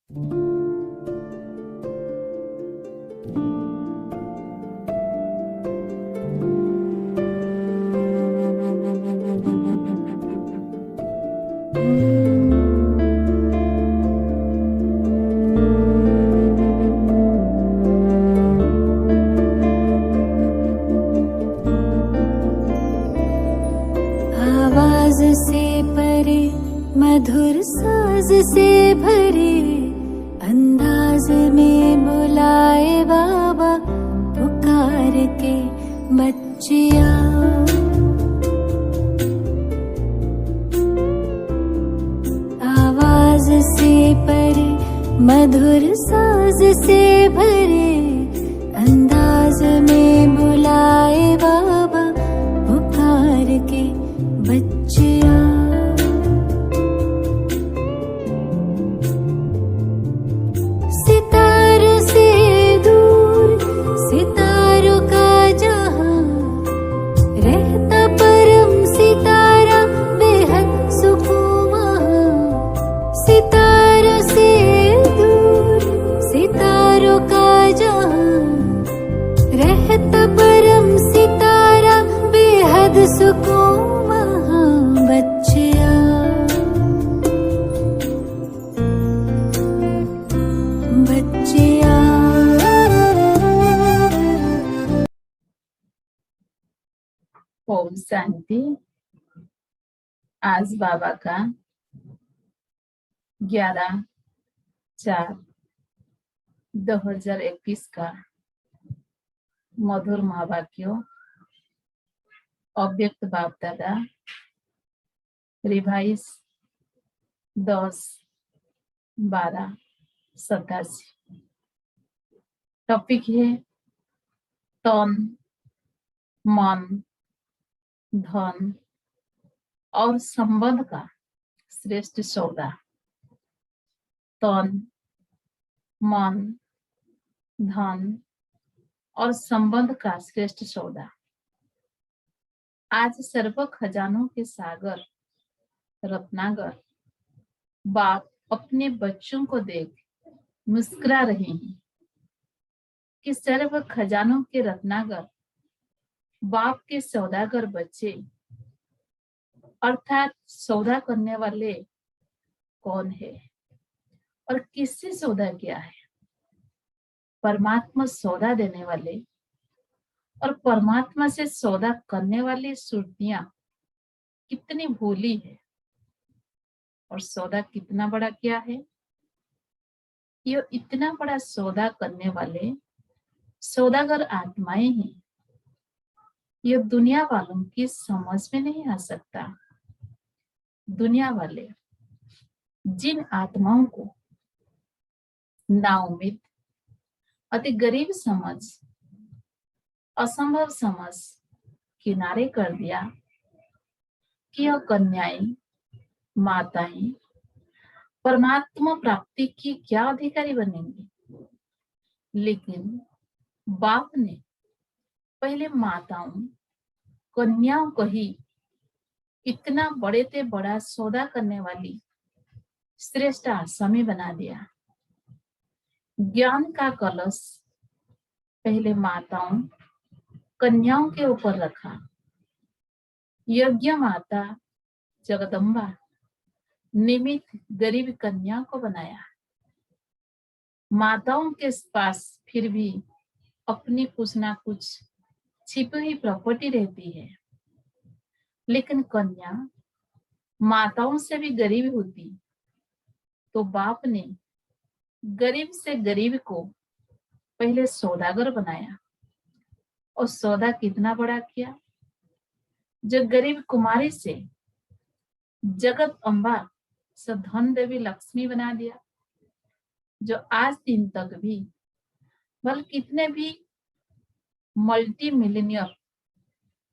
आवाज से परे मधुर साज से भरे अंदाज में बुलाए बाबा पुकार के बच्चिया। आवाज से परे मधुर साज से भरे अंदाज में बुलाए बाबा पुकार के बच्चिया। सितारों से दूर सितारों का जहां रहता परम सितारा बेहद सुकून वहां। सितारों से दूर सितारों का जहां रहता परम सितारा बेहद सुकून बच्चिया। बच्चिया ओम शांति। आज बाबा का 11/4/2021 का मधुर महावाक्यों अव्यक्त बाप दादा रिवाइज 10/12/87। टॉपिक है तन मन धन और संबंध का श्रेष्ठ सौदा। तन मन धन और संबंध का श्रेष्ठ सौदा। आज सर्व खजानों के सागर रत्नागर बाप अपने बच्चों को देख मुस्कुरा रहे हैं कि सर्व खजानों के रत्नागर बाप के सौदागर बच्चे अर्थात सौदा करने वाले कौन है और किससे सौदा किया है? परमात्मा सौदा देने वाले और परमात्मा से सौदा करने वाली सुरतियां कितनी भोली है और सौदा कितना बड़ा किया है। ये इतना बड़ा सौदा करने वाले सौदागर आत्माएं हैं। ये दुनिया वालों की समझ में नहीं आ सकता। दुनिया वाले जिन आत्माओं को नाउम्मीद अति गरीब समझ असंभव समझ किनारे कर दिया कि यह कन्याएं माताएं परमात्मा प्राप्ति की क्या अधिकारी बनेंगी। लेकिन बाप ने पहले माताओं कन्याओं को ही इतना बड़े से बड़ा सौदा करने वाली श्रेष्ठ आसामी बना दिया। ज्ञान का कलश पहले माताओं कन्याओं के ऊपर रखा। यज्ञ माता जगदम्बा निमित्त गरीब कन्या को बनाया। माताओं के पास फिर भी अपनी कुछ ना कुछ छिपी हुई प्रॉपर्टी रहती है। लेकिन कन्या माताओं से भी गरीब होती तो बाप ने गरीब से गरीब को पहले सौदागर बनाया और सौदा कितना बड़ा किया। जो गरीब कुमारी से जगत अम्बा से धन देवी लक्ष्मी बना दिया। जो आज दिन तक भी बल्कि कितने भी मल्टी मिलियनियर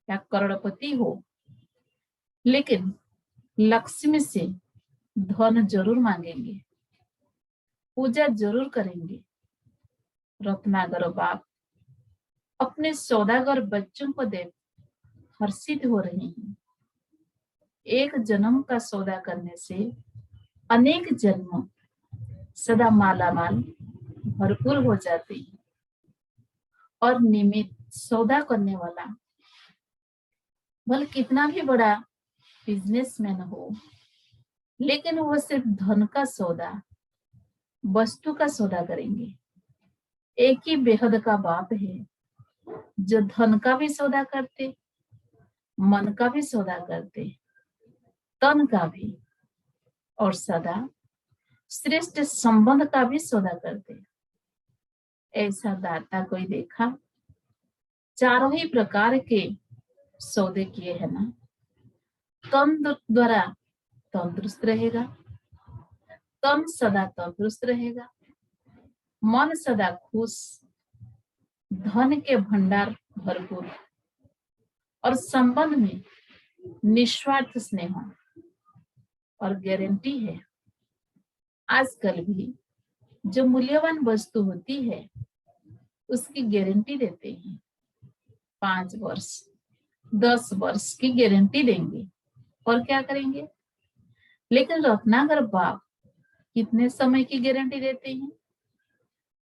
या करोड़पति हो लेकिन लक्ष्मी से धन जरूर मांगेंगे, पूजा जरूर करेंगे। रत्नागर बाप अपने सौदागर बच्चों को देख हर्षित हो रहे हैं। एक जन्म का सौदा करने से अनेक जन्म सदा माला माल भरपूर हो जाती है। और नियमित सौदा करने वाला भले कितना भी बड़ा बिजनेसमैन हो, लेकिन वो सिर्फ धन का सौदा, वस्तु का सौदा करेंगे। एक ही बेहद का बाप है जो धन का भी सौदा करते, मन का भी सौदा करते, तन का भी, और सदा श्रेष्ठ संबंध का भी सौदा करते। ऐसा दाता कोई देखा? चारों ही प्रकार के सौदे किए है ना। तन द्वारा तंदुरुस्त रहेगा, तन सदा तंदुरुस्त रहेगा, मन सदा खुश, धन के भंडार भरपूर, और संबंध में निस्वार्थ स्नेह। और गारंटी है, आजकल भी जो मूल्यवान वस्तु होती है उसकी गारंटी देते हैं। 5 वर्ष 10 वर्ष की गारंटी देंगे, और क्या करेंगे? लेकिन रत्नाकर बाप कितने समय की गारंटी देते हैं?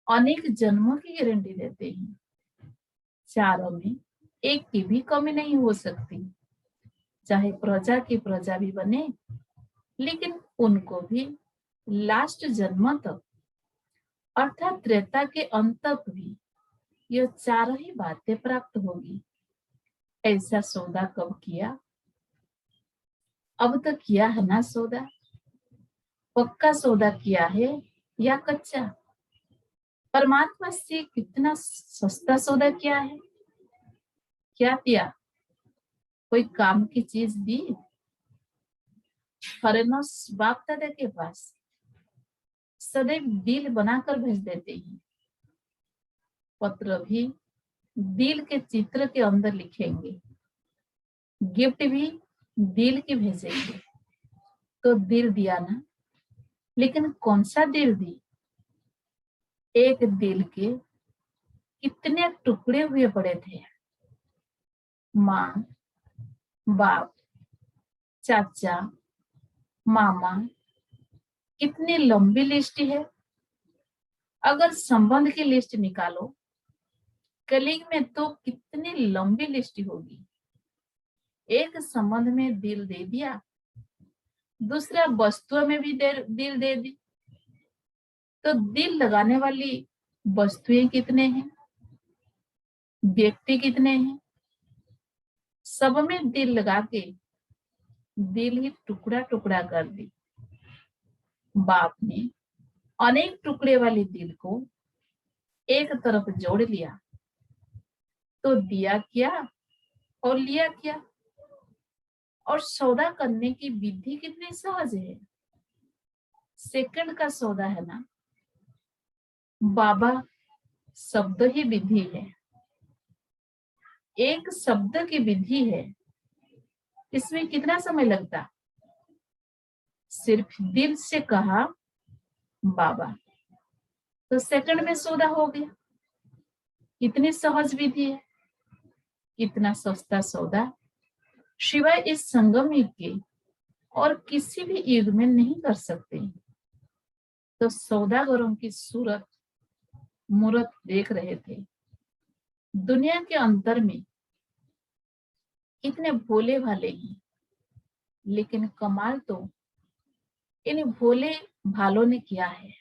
अनेक जन्मों की गारंटी देते हैं। चारों में एक की भी कमी नहीं हो सकती। चाहे प्रजा की प्रजा भी बने, लेकिन उनको भी लास्ट जन्म तक अर्थात त्रेता के अंत तक भी यह चारों ही बातें प्राप्त होगी। ऐसा सौदा कब किया? अब तक किया है ना सौदा? पक्का सौदा किया है या कच्चा? परमात्मा से कितना सस्ता सौदा किया है? क्या दिया? कोई काम की चीज दी? फरेनोस बाप दादा के पास सदैव दिल बनाकर भेज देते हैं। पत्र भी दिल के चित्र के अंदर लिखेंगे, गिफ्ट भी दिल की भेजेंगे। तो दिल दिया ना, लेकिन कौन सा दिल दी? एक दिल के कितने टुकड़े हुए पड़े थे। माँ, बाप, चाचा, मामा, कितनी लंबी लिस्ट है। अगर संबंध की लिस्ट निकालो कलीग में तो कितनी लंबी लिस्ट होगी। एक संबंध में दिल दे दिया, दूसरा वस्तुओं में भी दिल दे दी, तो दिल लगाने वाली वस्तुएं कितने हैं, व्यक्ति कितने हैं? सब में दिल लगा के दिल ही टुकड़ा टुकड़ा कर दी। बाप ने अनेक टुकड़े वाली दिल को एक तरफ जोड़ लिया, तो दिया क्या और लिया क्या? और सौदा करने की विधि कितनी सहज है। सेकंड का सौदा है ना। बाबा शब्द ही विधि है, एक शब्द की विधि है। इसमें कितना समय लगता? सिर्फ दिल से कहा बाबा, तो सेकंड में सौदा हो गया। कितनी सहज विधि है, कितना सस्ता सौदा। शिवाय इस संगम युग के और किसी भी युग में नहीं कर सकते। तो सौदागरों की सूरत मूरत देख रहे थे। दुनिया के अंतर में कितने भोले भाले हैं, लेकिन कमाल तो इन भोले भालों ने किया है।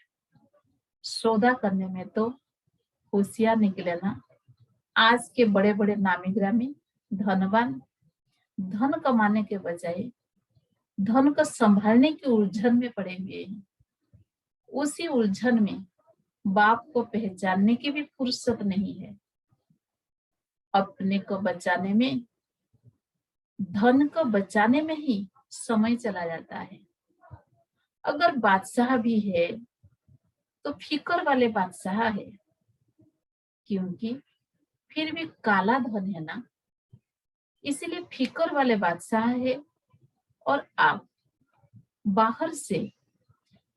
सौदा करने में तो होशियार निकले ना। आज के बड़े बड़े नामी ग्रामी धनवान धन कमाने के बजाय धन को संभालने की उलझन में पड़े हुए हैं। उसी उलझन में बाप को पहचानने की भी फुर्सत नहीं है। अपने को बचाने में, धन को बचाने में ही समय चला जाता है। अगर बादशाह भी है तो फिकर वाले बादशाह है, क्योंकि फिर भी काला धन है ना, इसीलिए फिकर वाले बादशाह है। और आप बाहर से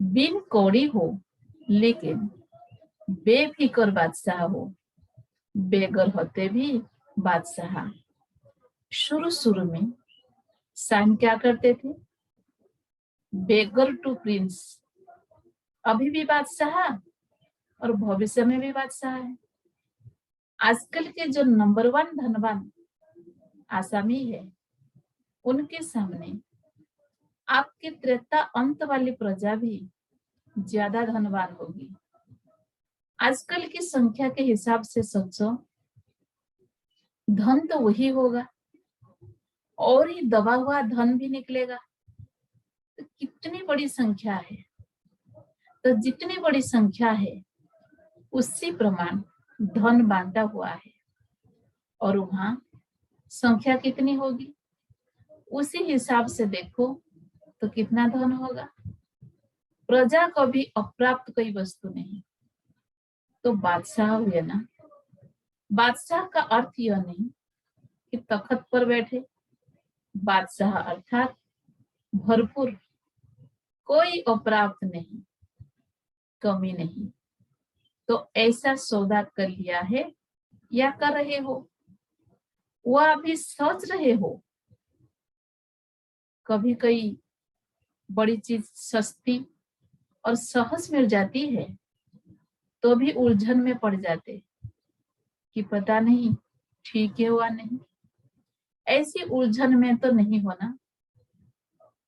बिन कौड़ी हो, लेकिन बेफिकर बादशाह हो, बेगर होते भी बादशाह। शुरू शुरू में साइन क्या करते थे? बेगर टू प्रिंस, अभी भी बादशाह और भविष्य में भी बादशाह है। आजकल के जो नंबर 1 धनवान आसामी है, उनके सामने आपके त्रेता अंत वाली प्रजा भी ज्यादा धनवान होगी। आजकल की संख्या के हिसाब से सोचो, धन तो वही होगा और ही दबा हुआ धन भी निकलेगा। तो कितनी बड़ी संख्या है। तो जितनी बड़ी संख्या है उसी प्रमाण धन बांटा हुआ है, और वहां संख्या कितनी होगी उसी हिसाब से देखो तो कितना धन होगा। प्रजा कभी अप्राप्त कोई वस्तु नहीं। तो बादशाह हुए ना। बादशाह का अर्थ यह नहीं कि तख्त पर बैठे, बादशाह अर्थात भरपूर, कोई अप्राप्त नहीं, कमी नहीं। तो ऐसा सौदा कर लिया है या कर रहे हो, वह अभी सोच रहे हो। कभी कोई बड़ी चीज सस्ती और सहज मिल जाती है तो भी उलझन में पड़ जाते कि पता नहीं ठीक है हुआ नहीं। ऐसी उलझन में तो नहीं होना,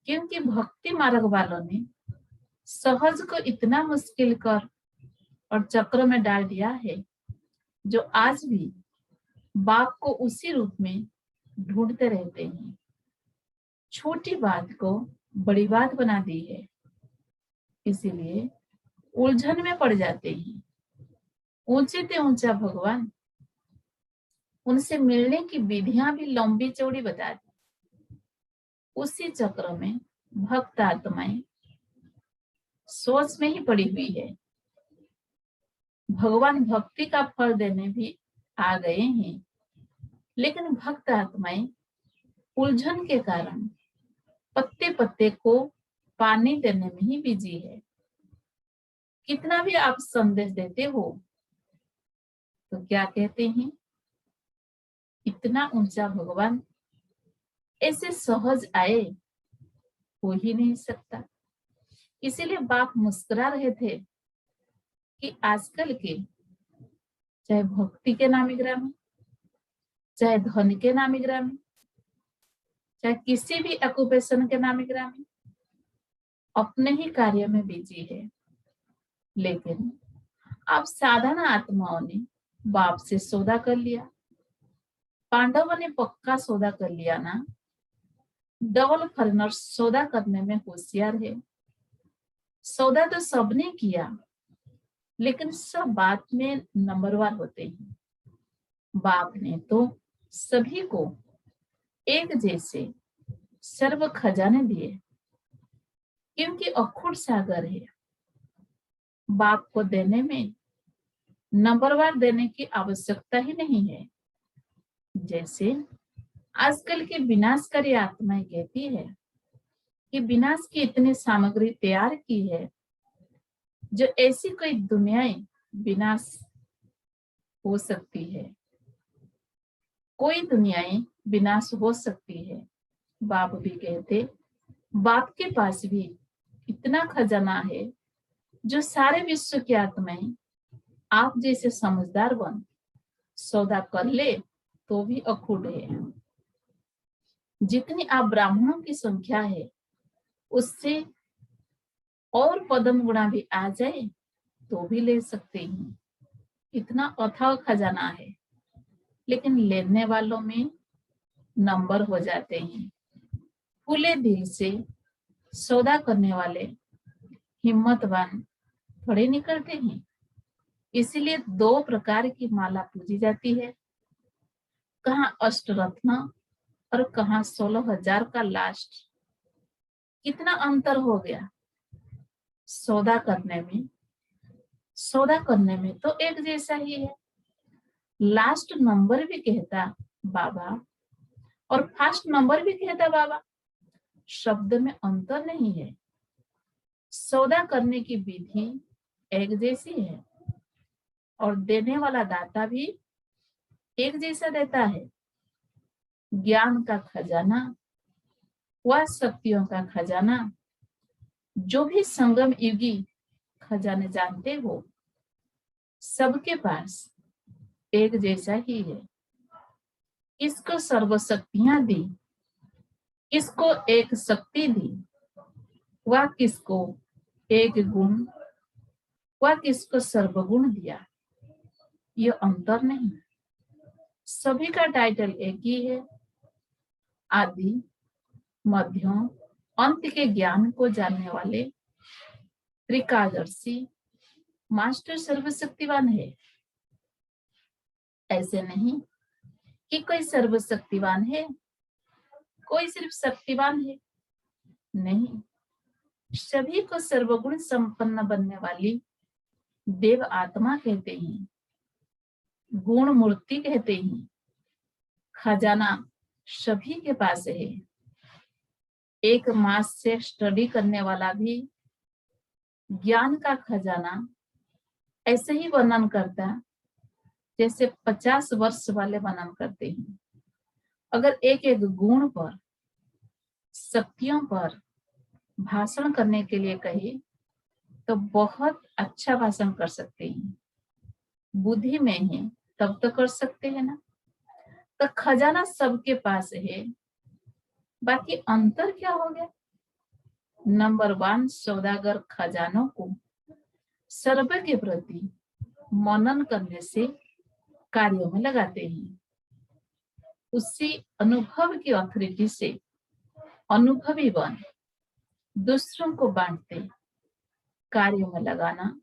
क्योंकि भक्ति मार्ग वालों ने सहज को इतना मुश्किल कर और चक्र में डाल दिया है, जो आज भी बाप को उसी रूप में ढूंढते रहते हैं। छोटी बात को बड़ी बात बना दी है, इसीलिए उलझन में पड़ जाते हैं। ऊंचे से ऊंचा भगवान, उनसे मिलने की विधियां भी लंबी चौड़ी बता दी। उसी चक्र में भक्त आत्माएं सोच में ही पड़ी हुई है। भगवान भक्ति का फल देने भी आ गए हैं, लेकिन भक्त आत्माएं उलझन के कारण पत्ते पत्ते को पानी देने में ही बिजी है। कितना भी आप संदेश देते हो तो क्या कहते हैं, इतना ऊंचा भगवान ऐसे सहज आए हो ही नहीं सकता। इसीलिए बाप मुस्कुरा रहे थे कि आजकल के चाहे भक्ति के नामीग्रामी, चाहे धन के नामीग्रामी, चाहे किसी भी ऑक्यूपेशन के नामीग्रामी अपने ही कार्य में बिजी है। लेकिन आप साधारण आत्माओं ने बाप से सौदा कर लिया। पांडवों ने पक्का सौदा कर लिया ना। डबल फॉरेनर सौदा करने में होशियार है। सौदा तो सबने किया, लेकिन सब बात में नंबरवार होते हैं। बाप ने तो सभी को एक जैसे सर्व खजाने दिए, क्योंकि अखुट सागर है। बाप को देने में नंबरवार देने की आवश्यकता ही नहीं है। जैसे आजकल की विनाशकारी आत्माएं कहती है कि विनाश की इतनी सामग्री तैयार की है, जो ऐसी कोई दुनियाएं विनाश हो सकती है। कोई दुनियाएं विनाश हो सकती है। बाप भी कहते, बाप के पास भी इतना खजाना है, जो सारे विश्व की आत्माएं आप जैसे समझदार बन सौदा कर ले तो भी अखूट है। जितनी आप ब्राह्मणों की संख्या है, उससे और पदम गुणा भी आ जाए तो भी ले सकते हैं। इतना अथाह खजाना है, लेकिन लेने वालों में नंबर हो जाते हैं। खुले दिल से सौदा करने वाले हिम्मतवान थोड़े निकलते हैं। इसीलिए 2 प्रकार की माला पूजी जाती है, कहाँ अष्टरत्न और कहाँ 16,000 का लास्ट। कितना अंतर हो गया। सौदा करने में तो एक जैसा ही है। लास्ट नंबर भी कहता बाबा और फर्स्ट नंबर भी कहता बाबा, शब्द में अंतर नहीं है। सौदा करने की विधि एक जैसी है और देने वाला दाता भी एक जैसा देता है। ज्ञान का खजाना व शक्तियों का खजाना जो भी संगम युगी खजाने जानते हो, सबके पास एक जैसा ही है। इसको सर्वशक्तियां दी, किसको एक शक्ति दी, वह किसको एक गुण, वह किसको सर्वगुण दिया। ये अंतर नहीं, सभी का टाइटल एक ही है। आदि मध्यम अंत के ज्ञान को जानने वाले त्रिकादर्शी मास्टर सर्वशक्तिवान है। ऐसे नहीं कि कोई सर्वशक्तिवान है, कोई सिर्फ शक्तिवान है। नहीं, सभी को सर्वगुण संपन्न बनने वाली देव आत्मा कहते हैं, गुण मूर्ति कहते हैं। खजाना सभी के पास है। एक मास से स्टडी करने वाला भी ज्ञान का खजाना ऐसे ही वर्णन करता जैसे 50 वर्ष वाले वर्णन करते हैं। अगर एक एक गुण पर, शक्तियों पर भाषण करने के लिए कहे तो बहुत अच्छा भाषण कर सकते हैं। बुद्धि में है तब तो कर सकते हैं ना। तो खजाना सबके पास है, बाकी अंतर क्या हो गया? नंबर 1 सौदागर खजानों को सर्व के प्रति मनन करने से कार्यों में लगाते हैं। उसी अनुभव की अथॉरिटी से अनुभवी बन दूसरों को बांटते, कार्यों में लगाना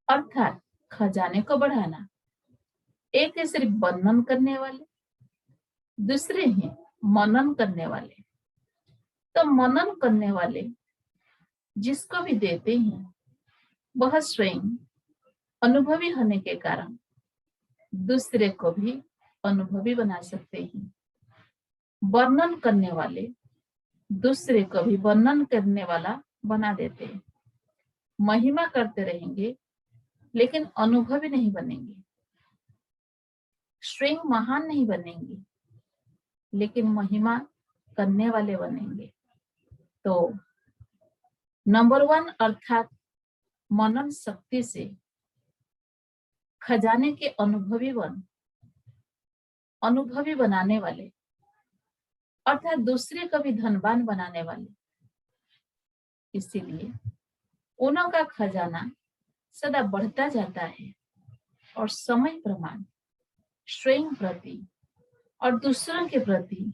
अर्थात खजाने को बढ़ाना। एक है सिर्फ वर्णन करने वाले, दूसरे हैं मनन करने वाले। तो मनन करने वाले जिसको भी देते हैं वह स्वयं अनुभवी होने के कारण दूसरे को भी अनुभवी बना सकते हैं। वर्णन करने वाले दूसरे को भी वर्णन करने वाला बना देते हैं। महिमा करते रहेंगे लेकिन अनुभवी नहीं बनेंगे। स्वयं महान नहीं बनेंगे लेकिन महिमा करने वाले बनेंगे। तो नंबर 1 अर्थात मनन शक्ति से खजाने के अनुभवी बनाने वाले अर्थात दूसरे को भी धनवान बनाने वाले। इसीलिए उन्हों का खजाना सदा बढ़ता जाता है और समय प्रमाण स्वयं प्रति और दूसरों के प्रति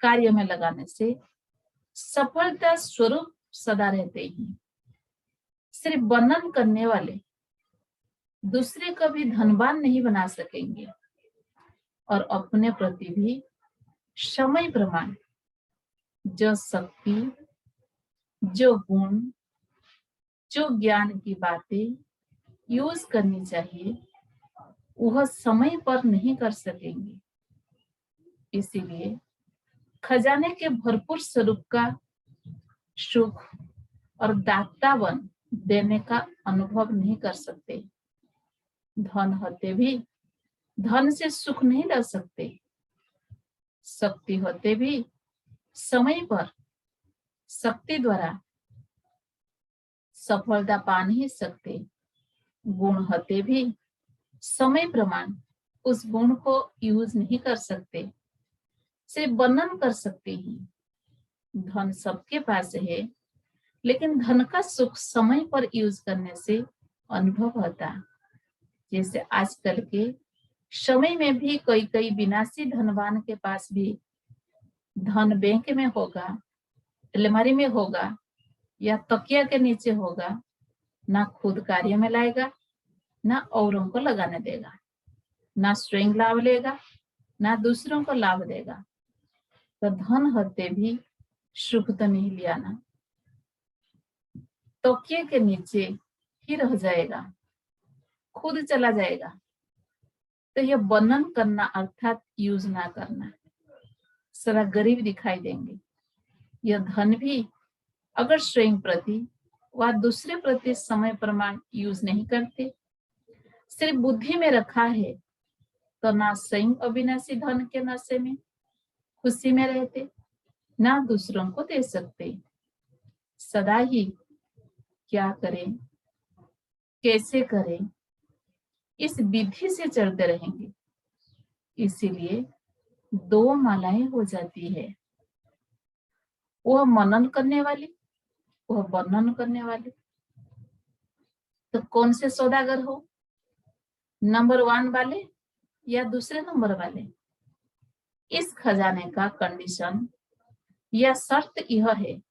कार्य में लगाने से सफलता स्वरूप सदा रहते हैं। सिर्फ वर्णन करने वाले दूसरे को भी धनवान नहीं बना सकेंगे और अपने प्रति भी समय प्रमाण जो शक्ति, जो गुण, जो ज्ञान की बातें यूज करनी चाहिए वह समय पर नहीं कर सकेंगे। इसीलिए खजाने के भरपूर स्वरूप का सुख और दातावन देने का अनुभव नहीं कर सकते। धन होते भी धन से सुख नहीं ला सकते। शक्ति होते भी समय पर शक्ति द्वारा सफलता पा नहीं सकते। गुण होते भी समय प्रमाण उस गुण को यूज नहीं कर सकते, सिर्फ वर्णन कर सकते हैं। धन सबके पास है लेकिन धन का सुख समय पर यूज करने से अनुभव होता। जैसे आजकल के समय में भी कई विनाशी धनवान के पास भी धन बैंक में होगा, अलमारी में होगा या तकिया के नीचे होगा, ना खुद कार्य में लाएगा ना औरों को लगाने देगा, ना स्वयं लाभ लेगा ना दूसरों को लाभ देगा। तो धन होते भी सुख तो नहीं लिया ना, तकिए के नीचे ही रह जाएगा, खुद चला जाएगा। तो यह वर्णन करना अर्थात यूज ना करना, सारा गरीब दिखाई देंगे। यह धन भी अगर स्वयं प्रति व दूसरे प्रति समय प्रमाण यूज नहीं करते, सिर्फ बुद्धि में रखा है, तो ना स्वयं अविनाशी धन के नशे में खुशी में रहते, ना दूसरों को दे सकते। सदा ही क्या करें, कैसे करें, इस विधि से चलते रहेंगे। इसीलिए 2 मालाएं हो जाती है, वह मनन करने वाली, वह वर्णन करने वाली। तो कौन से सौदागर हो, नंबर 1 वाले या दूसरे नंबर वाले? इस खजाने का कंडीशन या शर्त यह है,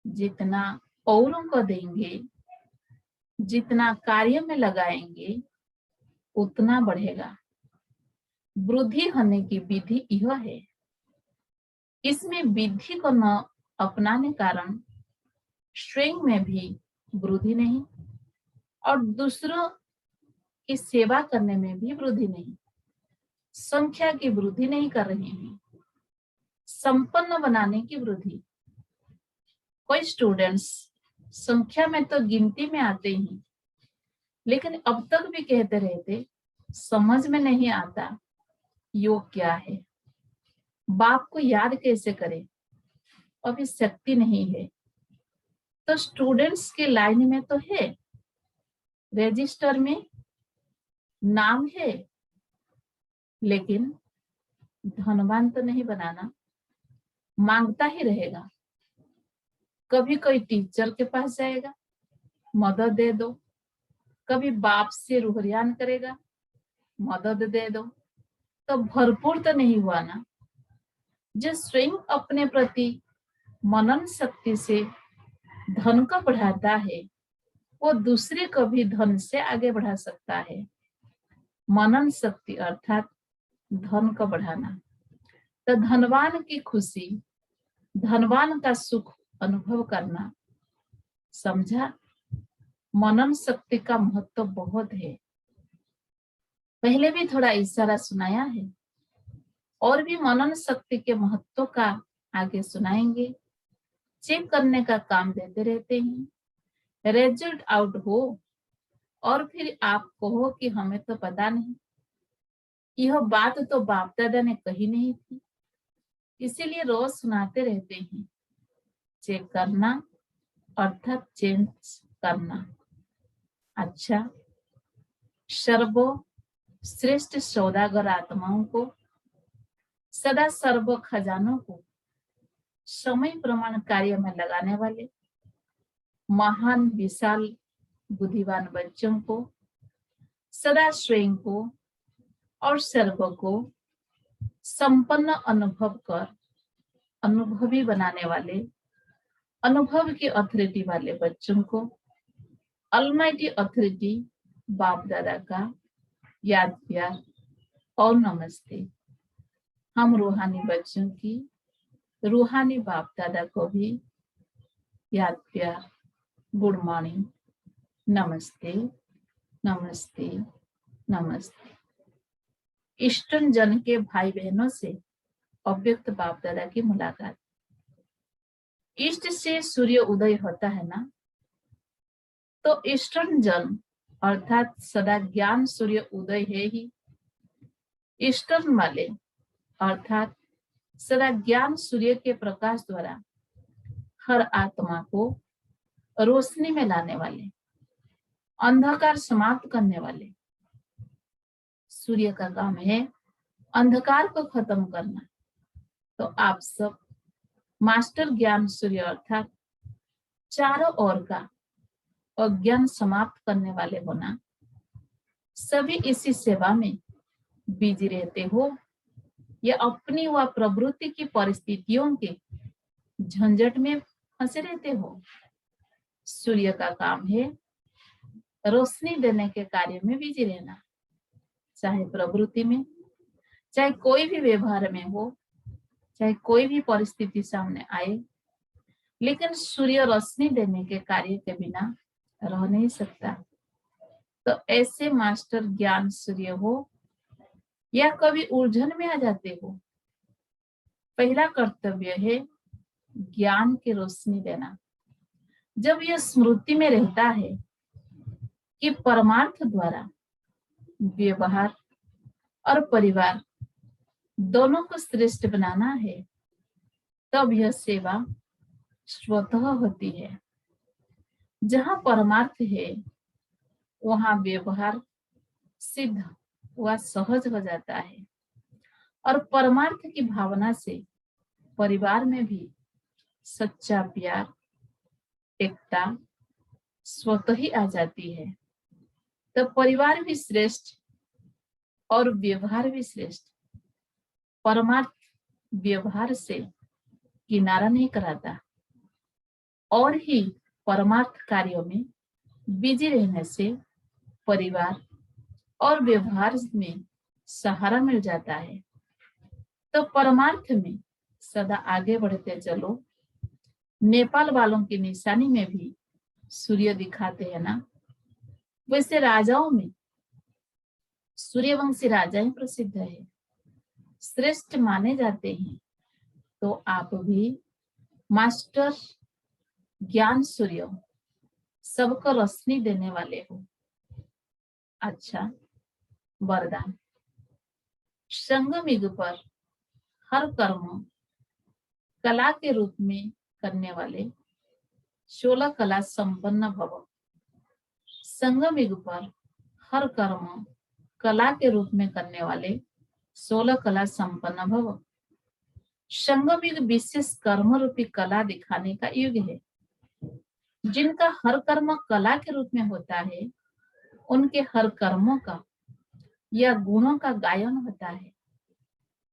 जितना औरों को देंगे, जितना कार्य में लगाएंगे, उतना बढ़ेगा। वृद्धि होने की विधि यह है। इसमें विधि को न अपनाने कारण स्वयं में भी वृद्धि नहीं और दूसरों की सेवा करने में भी वृद्धि नहीं, संख्या की वृद्धि नहीं कर रहे हैं, संपन्न बनाने की वृद्धि। कोई स्टूडेंट्स संख्या में तो गिनती में आते ही, लेकिन अब तक भी कहते रहते समझ में नहीं आता योग क्या है, बाप को याद कैसे करें, अभी शक्ति नहीं है। तो स्टूडेंट्स के लाइन में तो है, रजिस्टर में नाम है, लेकिन धनवान तो नहीं बनाना, मांगता ही रहेगा। कभी कोई टीचर के पास जाएगा, मदद दे दो, कभी बाप से रुहरियान करेगा, मदद दे दो, तो भरपूर तो नहीं हुआ ना। जो स्वयं अपने प्रति मनन शक्ति से धन को बढ़ाता है, वो दूसरे को भी धन से आगे बढ़ा सकता है। मनन शक्ति अर्थात धन को बढ़ाना। तो धनवान की खुशी, धनवान का सुख अनुभव करना, समझा? मनन शक्ति का महत्व बहुत है। पहले भी थोड़ा इशारा सुनाया है, और भी मनन शक्ति के महत्व का आगे सुनाएंगे। चेक करने का काम देते रहते हैं, रिजल्ट आउट हो और फिर आप कहो कि हमें तो पता नहीं। यह बात तो बाप दादा ने कही नहीं थी, इसीलिए रोज सुनाते रहते हैं। चेक करना अर्थात चेंज करना। अच्छा, सर्वश्रेष्ठ सौदागर आत्माओं को, सदा सर्व खजानों को समय प्रमाण कार्य में लगाने वाले महान विशाल बुद्धिमान बच्चों को, सदा स्वयं को और सर्व को संपन्न अनुभव कर अनुभवी बनाने वाले, अनुभव की अथॉरिटी वाले बच्चों को अलमाइटी अथॉरिटी बाप दादा का याद प्यार और नमस्ते। हम रूहानी बच्चों की रूहानी बाप दादा को भी याद प्यार, गुड मॉर्निंग, नमस्ते नमस्ते नमस्ते। ईस्टर्न जन के भाई बहनों से अव्यक्त बाप दादा की मुलाकात। ईस्ट से सूर्य उदय होता है ना, तो ईस्टर्न जन अर्थात सदा ज्ञान सूर्य उदय है ही। ईस्टर्न वाले अर्थात सदा ज्ञान सूर्य के प्रकाश द्वारा हर आत्मा को रोशनी में लाने वाले, अंधकार समाप्त करने वाले। सूर्य का काम है अंधकार को खत्म करना। तो आप सब मास्टर ज्ञान सूर्य अर्थात चारों ओर का अज्ञान समाप्त करने वाले होना, सभी इसी सेवा में बिजी रहते हो या अपनी व प्रवृत्ति की परिस्थितियों के झंझट में फंसे रहते हो। सूर्य का काम है रोशनी देने के कार्य में बिजी रहना, चाहे प्रवृत्ति में, चाहे कोई भी व्यवहार में हो, चाहे कोई भी परिस्थिति सामने आए, लेकिन सूर्य रोशनी देने के कार्य के बिना रह नहीं सकता। तो ऐसे मास्टर ज्ञान सूर्य हो या कभी उलझन में आ जाते हो, पहला कर्तव्य है ज्ञान की रोशनी देना। जब यह स्मृति में रहता है कि परमार्थ द्वारा व्यवहार और परिवार दोनों को श्रेष्ठ बनाना है, तब यह सेवा स्वतः होती है। जहां परमार्थ है वहां व्यवहार सिद्ध व सहज हो जाता है और परमार्थ की भावना से परिवार में भी सच्चा प्यार, एकता स्वतः ही आ जाती है। तो परिवार भी श्रेष्ठ और व्यवहार भी श्रेष्ठ। परमार्थ व्यवहार से किनारा नहीं कराता और ही परमार्थ कार्यों में बिजी रहने से परिवार और व्यवहार में सहारा मिल जाता है। तो परमार्थ में सदा आगे बढ़ते चलो। नेपाल वालों की निशानी में भी सूर्य दिखाते हैं ना, वैसे राजाओं में सूर्यवंशी राजा ही प्रसिद्ध है, श्रेष्ठ माने जाते हैं। तो आप भी मास्टर ज्ञान सूर्य, सबको रोशनी देने वाले हो। अच्छा वरदान, संगम युग पर हर कर्म कला के रूप में करने वाले 16 कला संपन्न भव। संगम युग पर हर कर्म कला के रूप में करने वाले 16 कला संपन्न भव। संगम युग विशेष कर्म रूपी कला दिखाने का युग है। जिनका हर कर्म कला के रूप में होता है, उनके हर कर्मों का या गुणों का गायन होता है।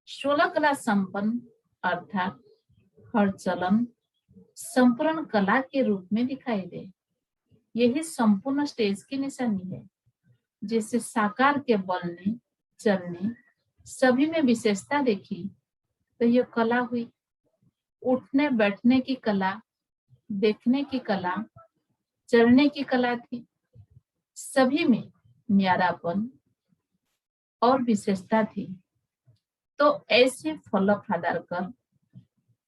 16 कला संपन्न अर्थात हर चलन संपूर्ण कला के रूप में दिखाई दे। यही संपूर्ण स्टेज की निशानी है। जैसे साकार के बोलने, चलने सभी में विशेषता देखी तो यह कला हुई। उठने बैठने की कला, देखने की कला, चलने की कला थी। सभी में न्यारापन और विशेषता थी। तो ऐसे फलक आधार कर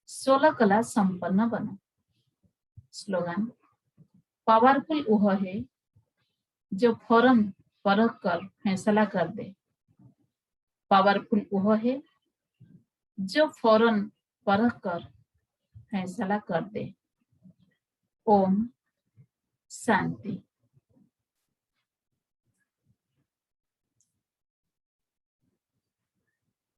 16 कला संपन्न बनो। स्लोगन, पावरफुल वह है जो फौरन परख कर फैसला कर दे। पावरफुल वह है जो फौरन परख कर फैसला कर दे। ओम शांति।